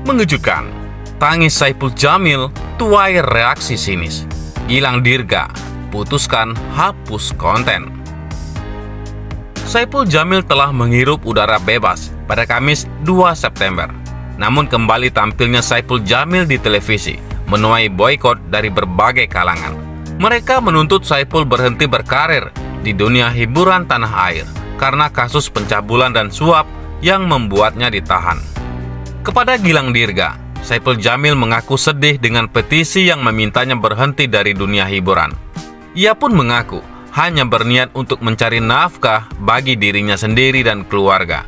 Mengejutkan, tangis Saipul Jamil tuai reaksi sinis. Gilang Dirga, putuskan hapus konten. Saipul Jamil telah menghirup udara bebas pada Kamis 2 September. Namun kembali tampilnya Saipul Jamil di televisi menuai boikot dari berbagai kalangan. Mereka menuntut Saipul berhenti berkarir di dunia hiburan tanah air karena kasus pencabulan dan suap yang membuatnya ditahan. Kepada Gilang Dirga, Saipul Jamil mengaku sedih dengan petisi yang memintanya berhenti dari dunia hiburan. Ia pun mengaku hanya berniat untuk mencari nafkah bagi dirinya sendiri dan keluarga.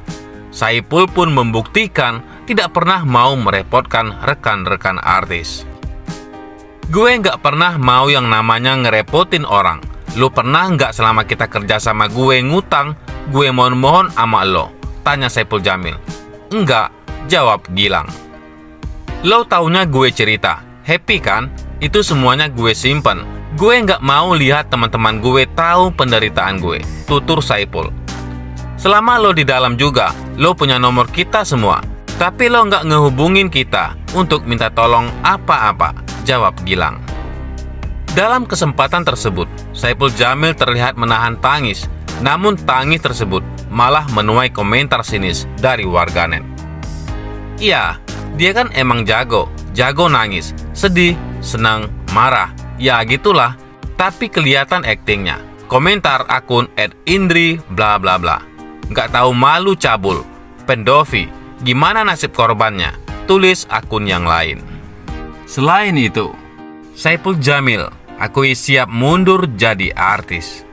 Saipul pun membuktikan tidak pernah mau merepotkan rekan-rekan artis. Gue nggak pernah mau yang namanya ngerepotin orang. Lu pernah nggak selama kita kerja sama gue ngutang, gue mohon-mohon sama lo? Tanya Saipul Jamil. Enggak, jawab Gilang. Lo taunya gue cerita, happy kan? Itu semuanya gue simpen. Gue nggak mau lihat teman-teman gue tahu penderitaan gue, tutur Saipul. Selama lo di dalam juga, lo punya nomor kita semua. Tapi lo nggak ngehubungin kita untuk minta tolong apa-apa, jawab Gilang. Dalam kesempatan tersebut, Saipul Jamil terlihat menahan tangis. Namun tangis tersebut malah menuai komentar sinis dari warganet. Iya, dia kan emang jago nangis, sedih, senang, marah, ya gitulah. Tapi kelihatan aktingnya. Komentar akun @indri bla bla bla. Nggak tahu malu cabul, pendovi, gimana nasib korbannya? Tulis akun yang lain. Selain itu, Saipul Jamil akui siap mundur jadi artis.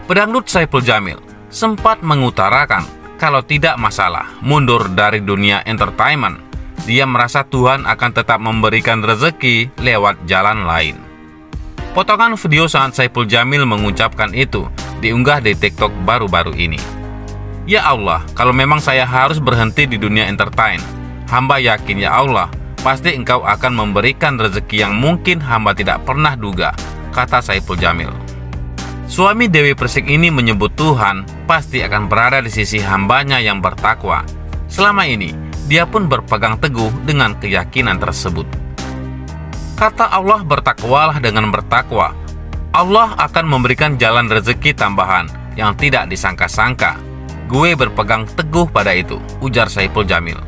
Pedangdut Saipul Jamil sempat mengutarakan kalau tidak masalah mundur dari dunia entertainment. Dia merasa Tuhan akan tetap memberikan rezeki lewat jalan lain. Potongan video saat Saipul Jamil mengucapkan itu diunggah di TikTok baru-baru ini. Ya Allah, kalau memang saya harus berhenti di dunia entertain, hamba yakin ya Allah, pasti Engkau akan memberikan rezeki yang mungkin hamba tidak pernah duga, kata Saipul Jamil. Suami Dewi Persik ini menyebut Tuhan pasti akan berada di sisi hambanya yang bertakwa. Selama ini, dia pun berpegang teguh dengan keyakinan tersebut. Kata Allah, bertakwalah dengan bertakwa. Allah akan memberikan jalan rezeki tambahan yang tidak disangka-sangka. Gue berpegang teguh pada itu, ujar Saipul Jamil.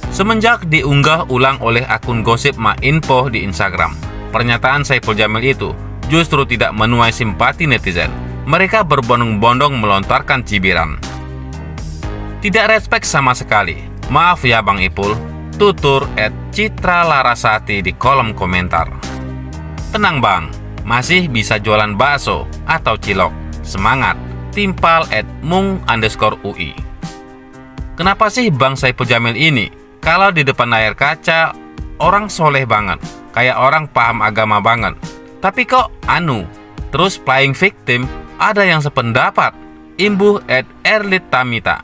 Semenjak diunggah ulang oleh akun gosip Ma-Info di Instagram, pernyataan Saipul Jamil itu justru tidak menuai simpati netizen. Mereka berbondong-bondong melontarkan cibiran. Tidak respek sama sekali. Maaf ya Bang Ipul, tutur @Citra Larasati di kolom komentar. Tenang bang, masih bisa jualan bakso atau cilok. Semangat, timpal @mung_ui. Kenapa sih Bang Saipul Jamil ini kalau di depan layar kaca orang soleh banget, kayak orang paham agama banget, tapi kok terus playing victim? Ada yang sependapat, imbuh @erlitamita.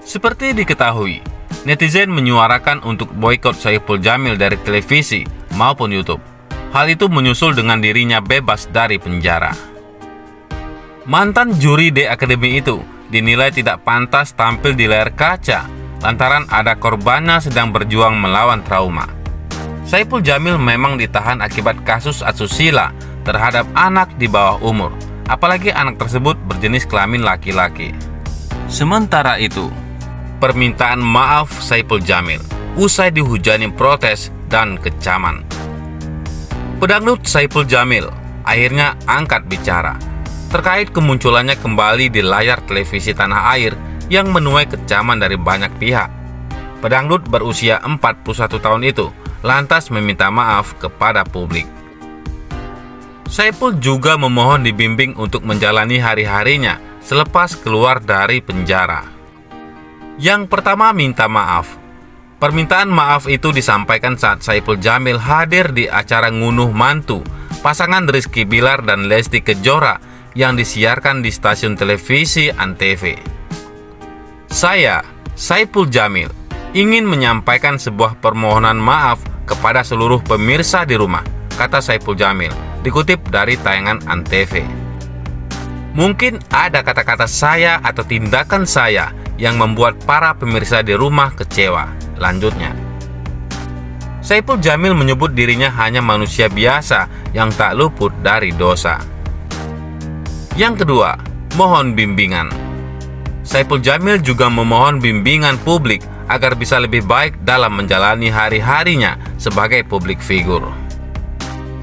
Seperti diketahui, netizen menyuarakan untuk boikot Saipul Jamil dari televisi maupun YouTube. Hal itu menyusul dengan dirinya bebas dari penjara. Mantan juri The Academy itu dinilai tidak pantas tampil di layar kaca lantaran ada korbannya sedang berjuang melawan trauma. Saipul Jamil memang ditahan akibat kasus asusila terhadap anak di bawah umur, apalagi anak tersebut berjenis kelamin laki-laki. Sementara itu, permintaan maaf Saipul Jamil usai dihujani protes dan kecaman. Pedangdut Saipul Jamil akhirnya angkat bicara terkait kemunculannya kembali di layar televisi tanah air yang menuai kecaman dari banyak pihak. Pedangdut berusia 41 tahun itu lantas meminta maaf kepada publik. Saipul juga memohon dibimbing untuk menjalani hari-harinya selepas keluar dari penjara. Yang pertama, minta maaf. Permintaan maaf itu disampaikan saat Saipul Jamil hadir di acara ngunduh mantu pasangan Rizky Bilar dan Lesti Kejora yang disiarkan di stasiun televisi Antv. Saya, Saipul Jamil, ingin menyampaikan sebuah permohonan maaf kepada seluruh pemirsa di rumah, kata Saipul Jamil, dikutip dari tayangan Antv. Mungkin ada kata-kata saya atau tindakan saya yang membuat para pemirsa di rumah kecewa. Lanjutnya, Saipul Jamil menyebut dirinya hanya manusia biasa yang tak luput dari dosa. Yang kedua, mohon bimbingan. Saipul Jamil juga memohon bimbingan publik agar bisa lebih baik dalam menjalani hari-harinya sebagai publik figur.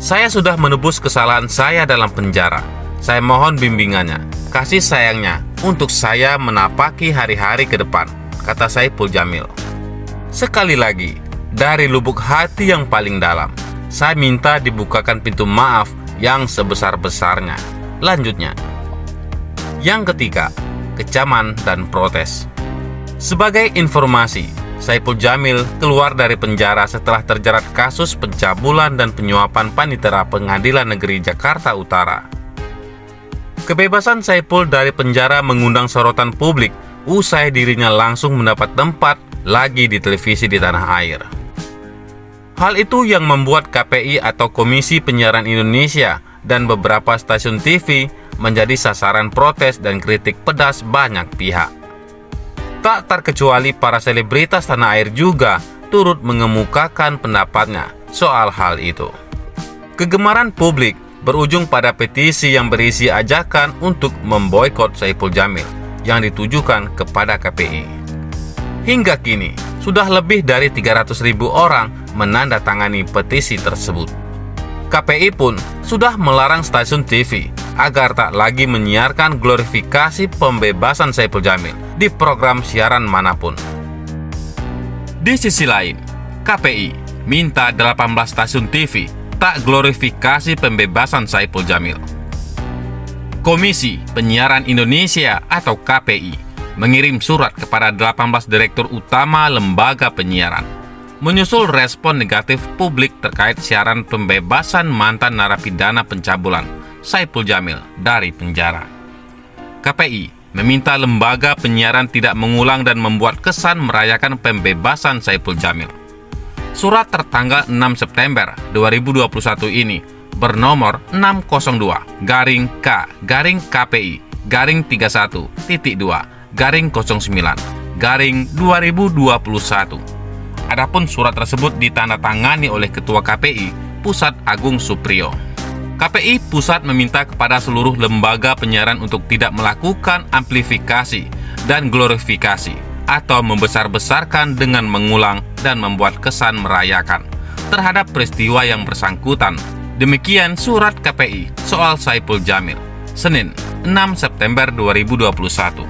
Saya sudah menebus kesalahan saya dalam penjara. Saya mohon bimbingannya, kasih sayangnya untuk saya menapaki hari-hari ke depan, kata Saipul Jamil. Sekali lagi, dari lubuk hati yang paling dalam, saya minta dibukakan pintu maaf yang sebesar-besarnya. Lanjutnya, yang ketiga, kecaman dan protes. Sebagai informasi, Saipul Jamil keluar dari penjara setelah terjerat kasus pencabulan dan penyuapan panitera Pengadilan Negeri Jakarta Utara. Kebebasan Saipul dari penjara mengundang sorotan publik usai dirinya langsung mendapat tempat lagi di televisi di tanah air. Hal itu yang membuat KPI atau Komisi Penyiaran Indonesia dan beberapa stasiun TV menjadi sasaran protes dan kritik pedas banyak pihak. Tak terkecuali para selebritas tanah air juga turut mengemukakan pendapatnya soal hal itu. Kegemaran publik berujung pada petisi yang berisi ajakan untuk memboikot Saipul Jamil yang ditujukan kepada KPI. Hingga kini, sudah lebih dari 300.000 orang menandatangani petisi tersebut. KPI pun sudah melarang stasiun TV agar tak lagi menyiarkan glorifikasi pembebasan Saipul Jamil di program siaran manapun. Di sisi lain, KPI minta 18 stasiun TV tak glorifikasi pembebasan Saipul Jamil. Komisi Penyiaran Indonesia atau KPI mengirim surat kepada 18 direktur utama lembaga penyiaran, menyusul respon negatif publik terkait siaran pembebasan mantan narapidana pencabulan Saipul Jamil dari penjara. KPI meminta lembaga penyiaran tidak mengulang dan membuat kesan merayakan pembebasan Saipul Jamil. Surat tertanggal 6 September 2021 ini bernomor 602-K-31.2-09-2021. Adapun surat tersebut ditandatangani oleh Ketua KPI Pusat Agung Supriyo. KPI Pusat meminta kepada seluruh lembaga penyiaran untuk tidak melakukan amplifikasi dan glorifikasi atau membesar-besarkan dengan mengulang dan membuat kesan merayakan terhadap peristiwa yang bersangkutan. Demikian surat KPI soal Saipul Jamil, Senin 6 September 2021.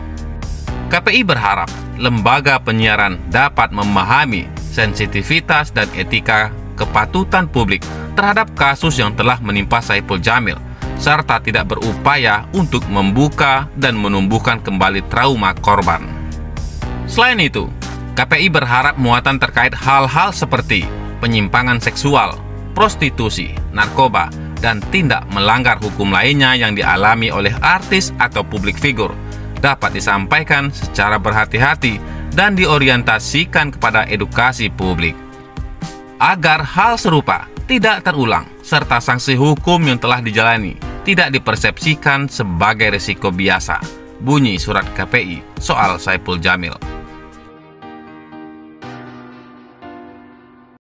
KPI berharap lembaga penyiaran dapat memahami sensitivitas dan etika kepatutan publik terhadap kasus yang telah menimpa Saipul Jamil, serta tidak berupaya untuk membuka dan menumbuhkan kembali trauma korban. Selain itu, KPI berharap muatan terkait hal-hal seperti penyimpangan seksual, prostitusi, narkoba, dan tindak melanggar hukum lainnya yang dialami oleh artis atau publik figur dapat disampaikan secara berhati-hati dan diorientasikan kepada edukasi publik. Agar hal serupa tidak terulang, serta sanksi hukum yang telah dijalani tidak dipersepsikan sebagai risiko biasa, bunyi surat KPI soal Saipul Jamil.